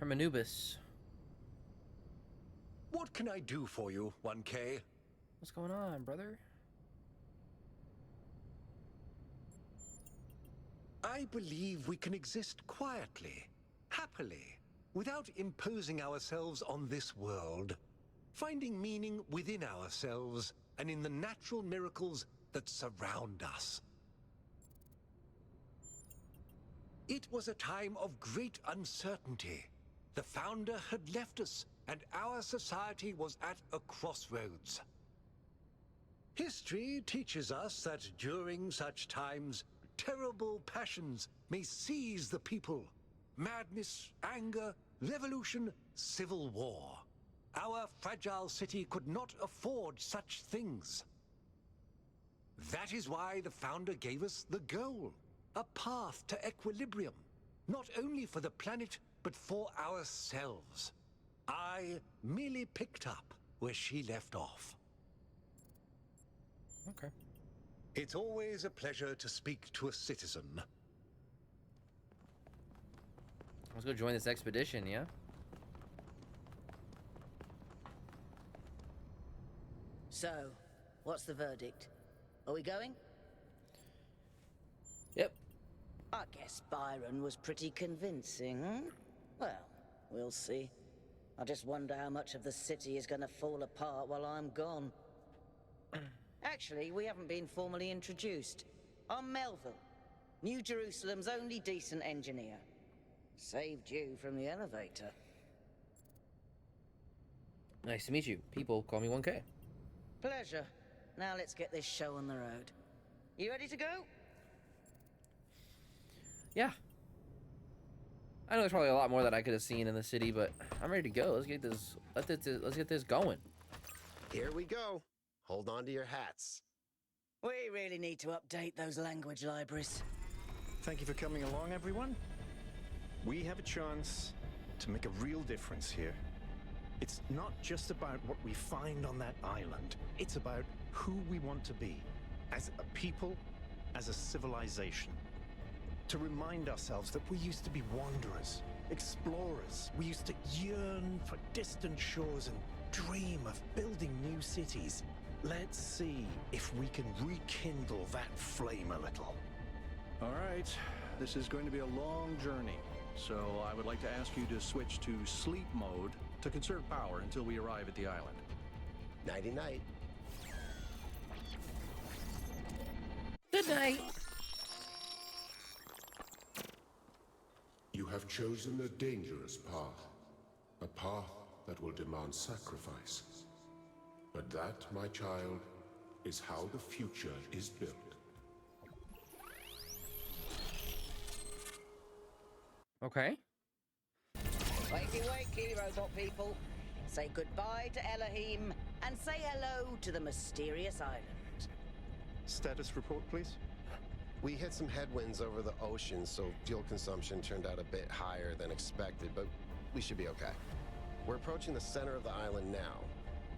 Hermanubis. What can I do for you, 1K? What's going on, brother? I believe we can exist quietly, happily, without imposing ourselves on this world, finding meaning within ourselves and in the natural miracles that surround us. It was a time of great uncertainty. The founder had left us, and our society was at a crossroads. History teaches us that during such times, terrible passions may seize the people. Madness, anger, revolution, civil war. Our fragile city could not afford such things. That is why the founder gave us the goal, a path to equilibrium, not only for the planet, but for ourselves. I merely picked up where she left off. Okay. It's always a pleasure to speak to a citizen. Let's go join this expedition, yeah? So, what's the verdict? Are we going? Yep. I guess Byron was pretty convincing, hmm? Well, we'll see. I just wonder how much of the city is going to fall apart while I'm gone. Actually, we haven't been formally introduced. I'm Melville, New Jerusalem's only decent engineer. Saved you from the elevator. Nice to meet you. People call me 1K. Pleasure. Now let's get this show on the road. You ready to go? Yeah. I know there's probably a lot more that I could have seen in the city, but I'm ready to go. Let's get this. Let's get this going. Here we go. Hold on to your hats. We really need to update those language libraries. Thank you for coming along, everyone. We have a chance to make a real difference here. It's not just about what we find on that island. It's about who we want to be, as a people, as a civilization. To remind ourselves that we used to be wanderers, explorers. We used to yearn for distant shores and dream of building new cities. Let's see if we can rekindle that flame a little. All right, this is going to be a long journey, so I would like to ask you to switch to sleep mode to conserve power until we arrive at the island. Nighty-night. Good night. You have chosen a dangerous path, a path that will demand sacrifice. But that, my child, is how the future is built. Okay. Wakey, wakey, robot people. Say goodbye to Elohim, and say hello to the mysterious island. Status report, please. We hit some headwinds over the ocean, so fuel consumption turned out a bit higher than expected, but we should be okay. We're approaching the center of the island now.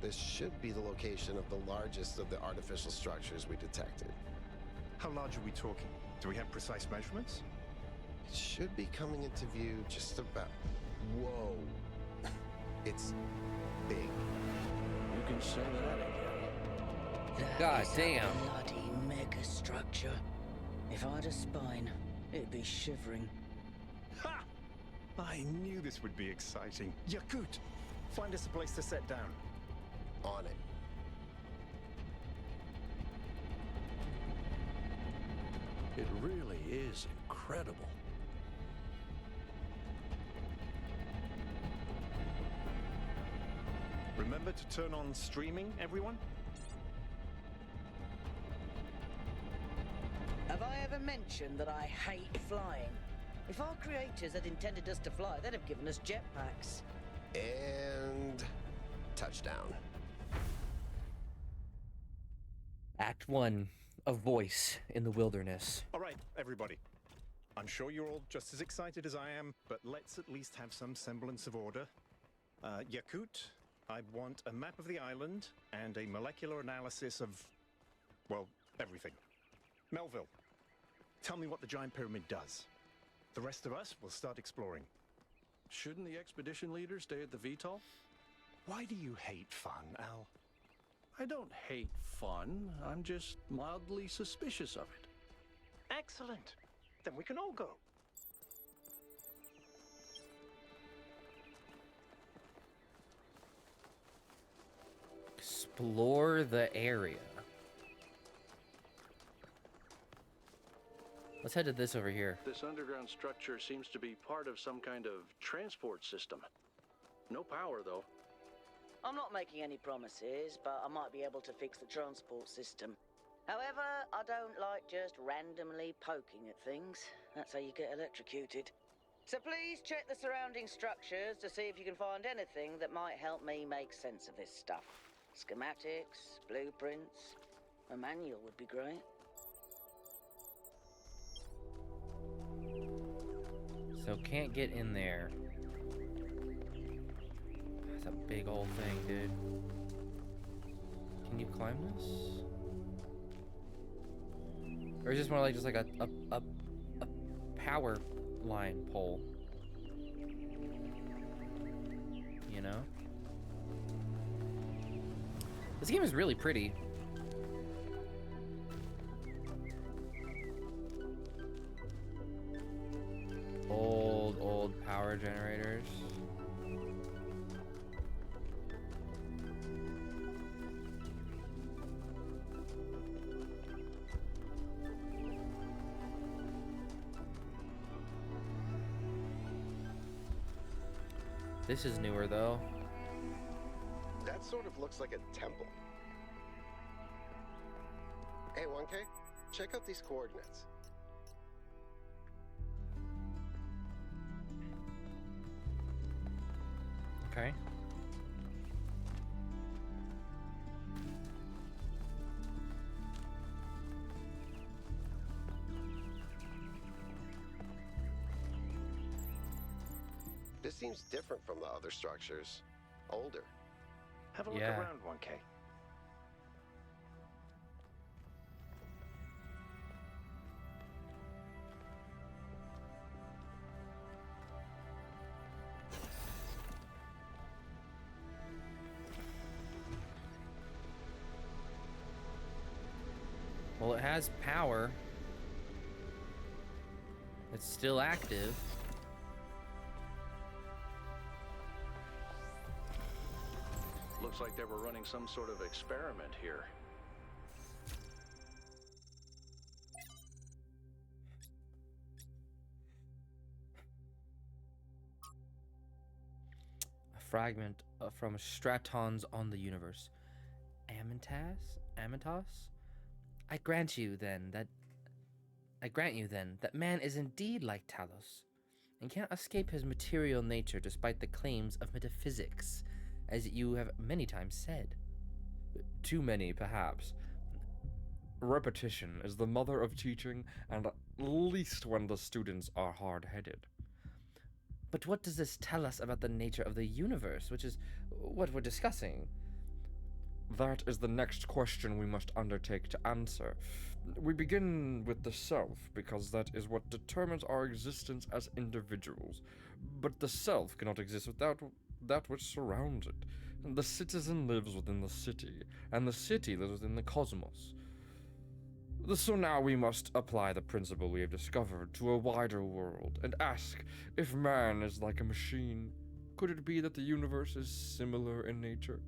This should be the location of the largest of the artificial structures we detected. How large are we talking? Do we have precise measurements? It should be coming into view just about... Whoa. It's big. You can say that again. That God is damn. A bloody megastructure. If I had a spine, it'd be shivering. Ha! I knew this would be exciting. Yakut, find us a place to set down. On it. It really is incredible. Remember to turn on streaming, everyone? Have I ever mentioned that I hate flying? If our creators had intended us to fly, they'd have given us jetpacks. And... touchdown. Act 1. A voice in the wilderness. All right, everybody. I'm sure you're all just as excited as I am, but let's at least have some semblance of order. Yakut, I want a map of the island and a molecular analysis of, well, everything. Melville, tell me what the giant pyramid does. The rest of us will start exploring. Shouldn't the expedition leader stay at the VTOL? Why do you hate fun, Al? I don't hate fun. I'm just mildly suspicious of it. Excellent. Then we can all go. Explore the area. Let's head to this over here. This underground structure seems to be part of some kind of transport system. No power, though. I'm not making any promises, but I might be able to fix the transport system. However, I don't like just randomly poking at things. That's how you get electrocuted. So please check the surrounding structures to see if you can find anything that might help me make sense of this stuff. Schematics, blueprints, a manual would be great. So can't get in there. That's a big old thing, dude. Can you climb this? Or is this more like just like a power line pole? You know? This game is really pretty. Old power generators. This is newer though. That sort of looks like a temple. Hey, 1K, check out these coordinates. Okay. This seems different from the other structures. Older. Have a look Yeah. around, 1K. Well, it has power. It's still active. Looks like they were running some sort of experiment here. A fragment from Stratons on the universe. Amentas? I grant you then that man is indeed like Talos, and can't escape his material nature despite the claims of metaphysics, as you have many times said. Too many, perhaps. Repetition is the mother of teaching, and at least when the students are hard-headed. But what does this tell us about the nature of the universe, which is what we're discussing? That is the next question we must undertake to answer. We begin with the self, because that is what determines our existence as individuals. But the self cannot exist without that which surrounds it. The citizen lives within the city, and the city lives within the cosmos. So now we must apply the principle we have discovered to a wider world, and ask, if man is like a machine, could it be that the universe is similar in nature?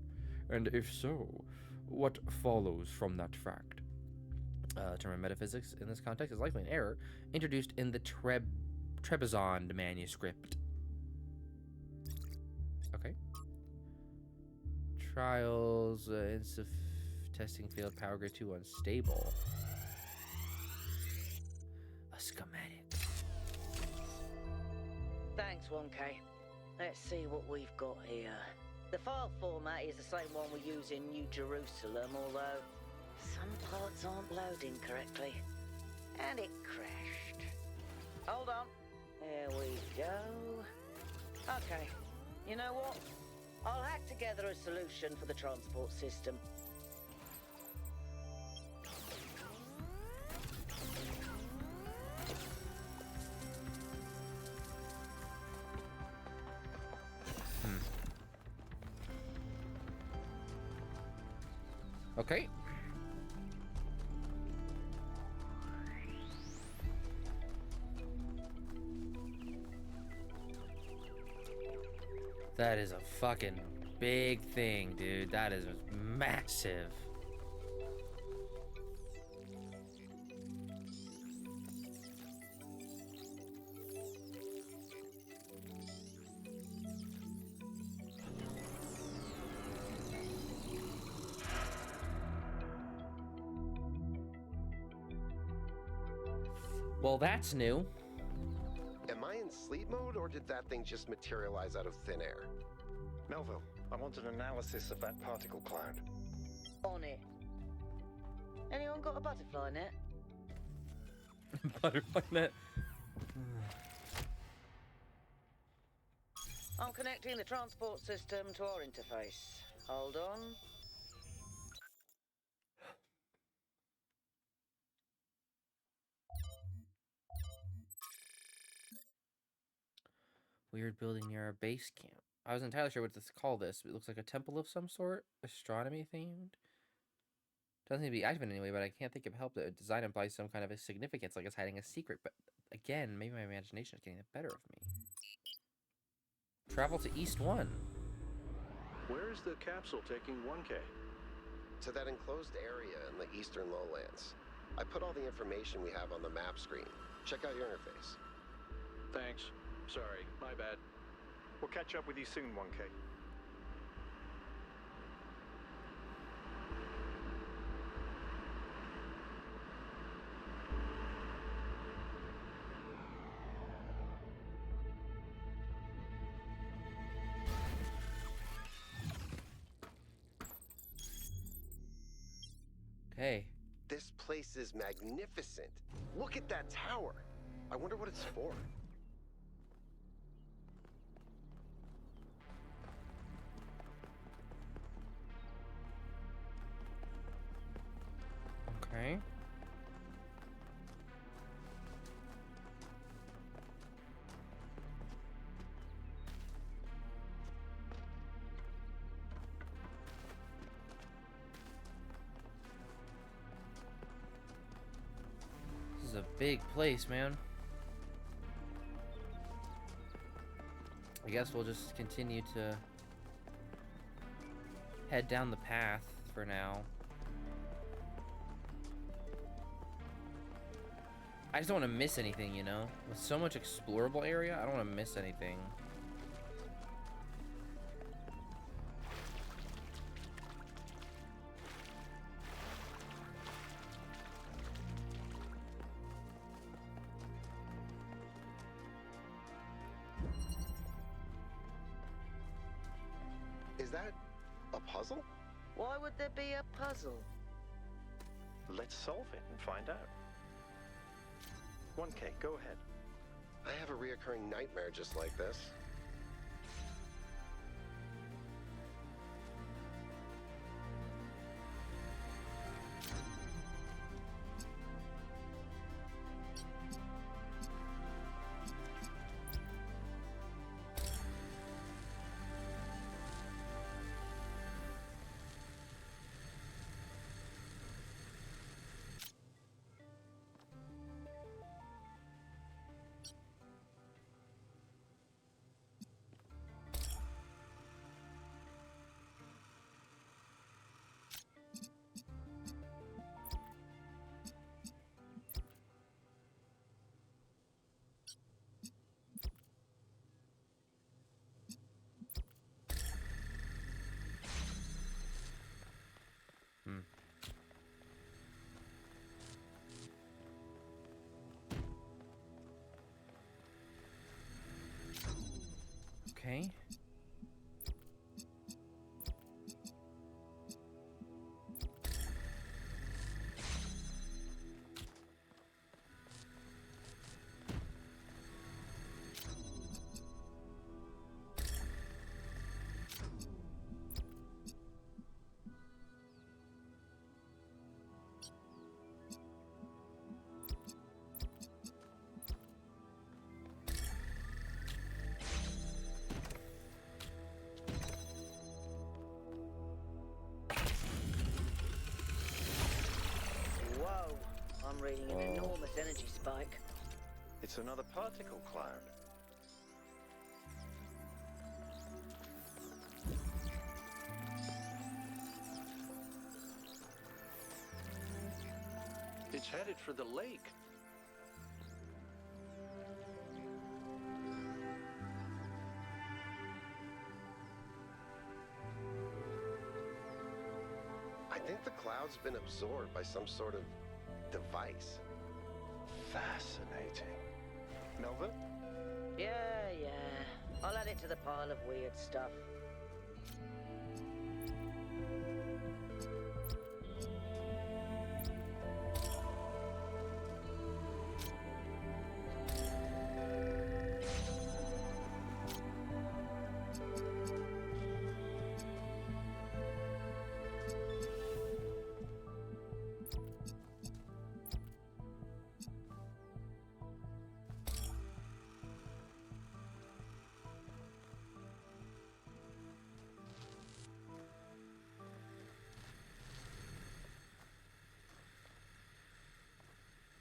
And if so, what follows from that fact? Term of metaphysics in this context is likely an error introduced in the Trebizond manuscript. Okay. Trials, testing field, power grid 2 unstable. A schematic. Thanks, 1K. Let's see what we've got here. The file format is the same one we use in New Jerusalem, although some parts aren't loading correctly. And it crashed. Hold on. There we go. Okay. You know what? I'll hack together a solution for the transport system. Okay. That is a fucking big thing, dude. That is massive. Well, that's new. Am I in sleep mode, or did that thing just materialize out of thin air? Melville, I want an analysis of that particle cloud. On it. Anyone got a butterfly net? Butterfly net. I'm connecting the transport system to our interface. Hold on. Weird building near our base camp. I wasn't entirely sure what to call this. It looks like a temple of some sort. Astronomy themed. Doesn't seem to be active anyway, but I can't think of help. The design implies some kind of a significance, like it's hiding a secret. But again, maybe my imagination is getting the better of me. Travel to East 1. Where is the capsule taking 1K? To that enclosed area in the eastern lowlands. I put all the information we have on the map screen. Check out your interface. Thanks. Sorry, my bad. We'll catch up with you soon, 1K. Okay. This place is magnificent. Look at that tower. I wonder what it's for. Okay. This is a big place, man. I guess we'll just continue to head down the path for now. I just don't want to miss anything, you know? With so much explorable area, I don't want to miss anything. Is that a puzzle? Why would there be a puzzle? Let's solve it and find out. 1K, go ahead. I have a reoccurring nightmare just like this. Hmm. Okay. reading an enormous energy spike. It's another particle cloud. It's headed for the lake. I think the cloud's been absorbed by some sort of device. Fascinating. Melvin? Yeah. I'll add it to the pile of weird stuff.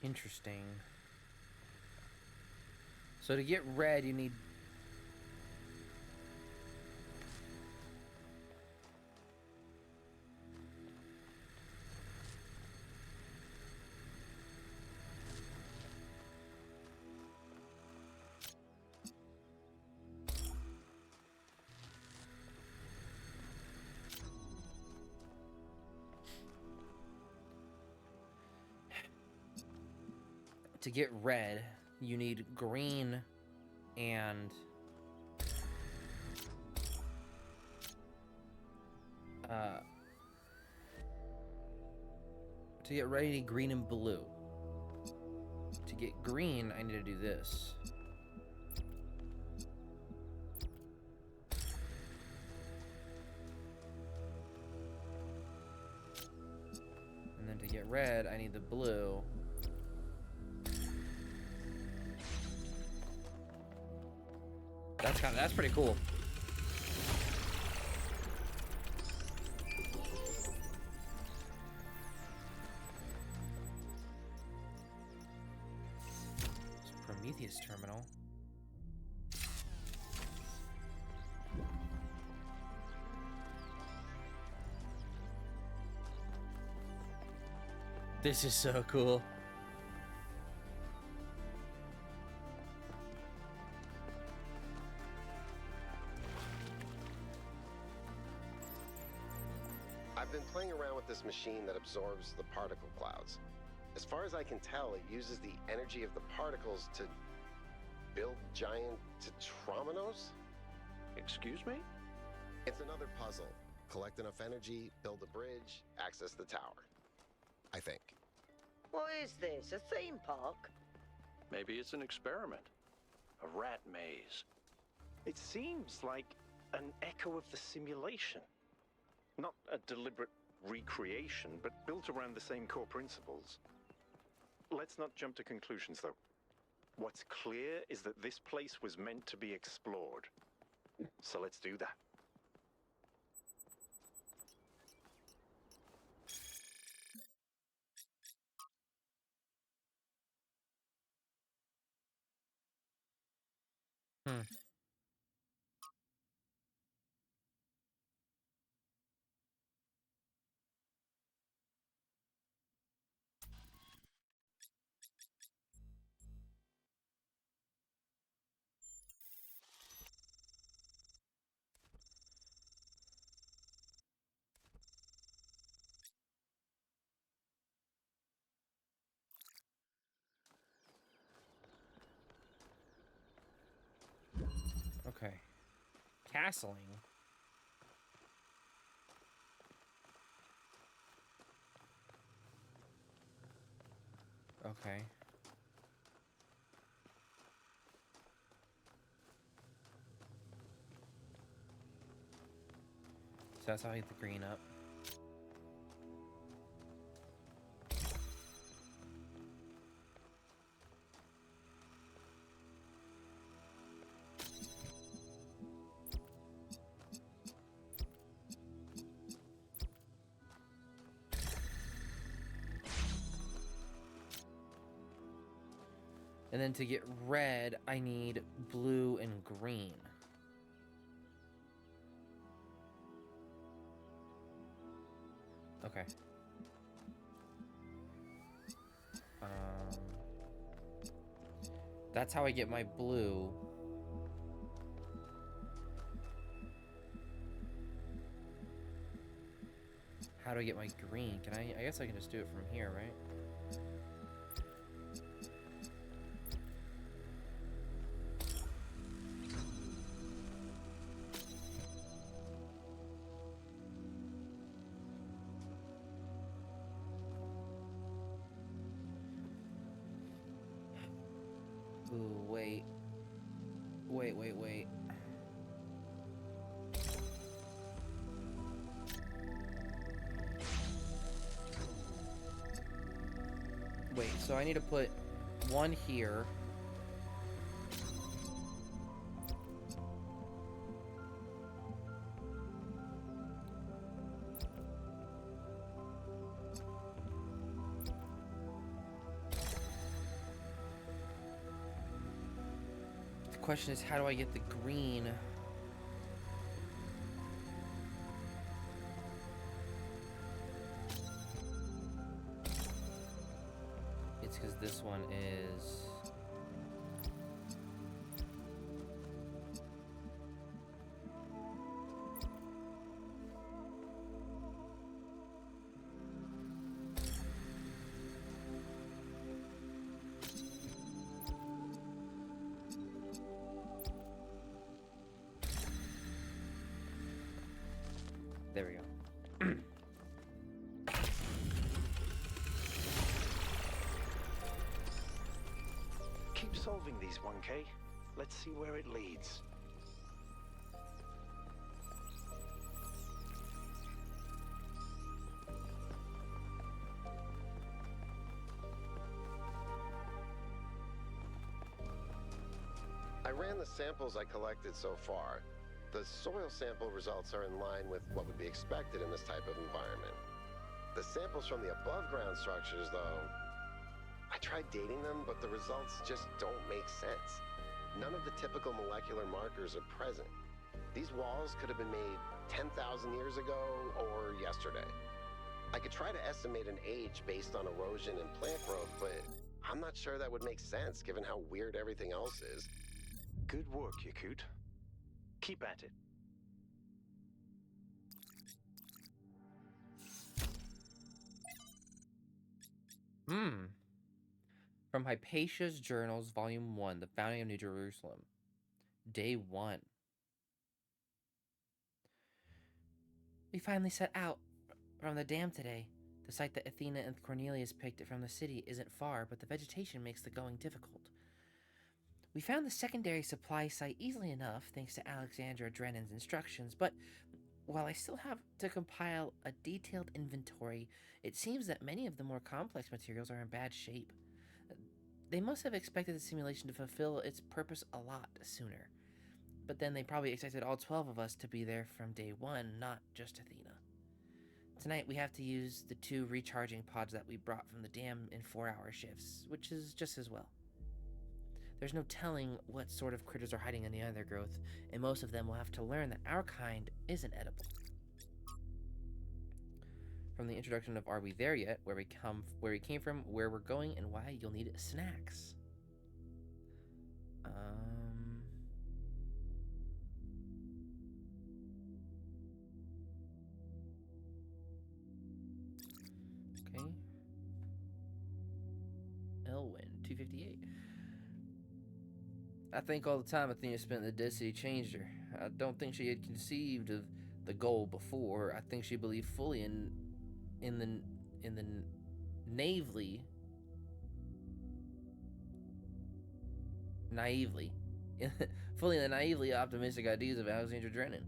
Interesting. So to get red, you need... To get red, you need green and to get red, you need green and blue. To get green, I need to do this. And then to get red, I need the blue. That's pretty cool. It's a Prometheus terminal. This is so cool. I've been playing around with this machine that absorbs the particle clouds. As far as I can tell, it uses the energy of the particles to build giant tetrominos? Excuse me? It's another puzzle. Collect enough energy, build a bridge, access the tower. I think. What is this, a theme park? Maybe it's an experiment. A rat maze. It seems like an echo of the simulation. Not a deliberate recreation, but built around the same core principles. Let's not jump to conclusions, though. What's clear is that this place was meant to be explored. So let's do that. Okay. Castling. Okay. So that's how I get the green up. And then to get red, I need blue and green. Okay. That's how I get my blue. How do I get my green? Can I guess I can just do it from here, right? Ooh, wait. Wait. Wait, so I need to put one here. The question is, how do I get the green? It's because this one is... There we go. Keep solving these, 1K. Let's see where it leads. I ran the samples I collected so far. The soil sample results are in line with what would be expected in this type of environment. The samples from the above-ground structures, though, I tried dating them, but the results just don't make sense. None of the typical molecular markers are present. These walls could have been made 10,000 years ago or yesterday. I could try to estimate an age based on erosion and plant growth, but I'm not sure that would make sense given how weird everything else is. Good work, Yakut. Keep at it. From Hypatia's Journals, Volume 1, The Founding of New Jerusalem. Day 1. We finally set out from the dam today. The site that Athena and Cornelius picked from the city isn't far, but the vegetation makes the going difficult. We found the secondary supply site easily enough, thanks to Alexandra Drennan's instructions, but while I still have to compile a detailed inventory, it seems that many of the more complex materials are in bad shape. They must have expected the simulation to fulfill its purpose a lot sooner. But then they probably expected all 12 of us to be there from day 1, not just Athena. Tonight we have to use the 2 recharging pods that we brought from the dam in 4-hour shifts, which is just as well. There's no telling what sort of critters are hiding in the undergrowth, and most of them will have to learn that our kind isn't edible. From the introduction of Are We There Yet, where we came from, where we're going, and why you'll need snacks. Okay. Elwyn, 258. I think all the time Athena spent in the Dead City changed her. I don't think she had conceived of the goal before. I think she believed fully in the naively fully in the naively optimistic ideas of Alexandra Drennan.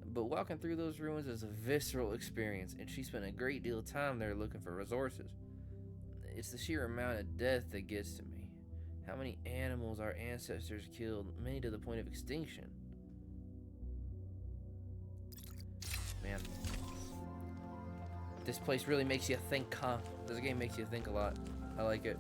But walking through those ruins is a visceral experience, and she spent a great deal of time there looking for resources. It's the sheer amount of death that gets to me. How many animals our ancestors killed, many to the point of extinction. Man. This place really makes you think, huh? This game makes you think a lot. I like it.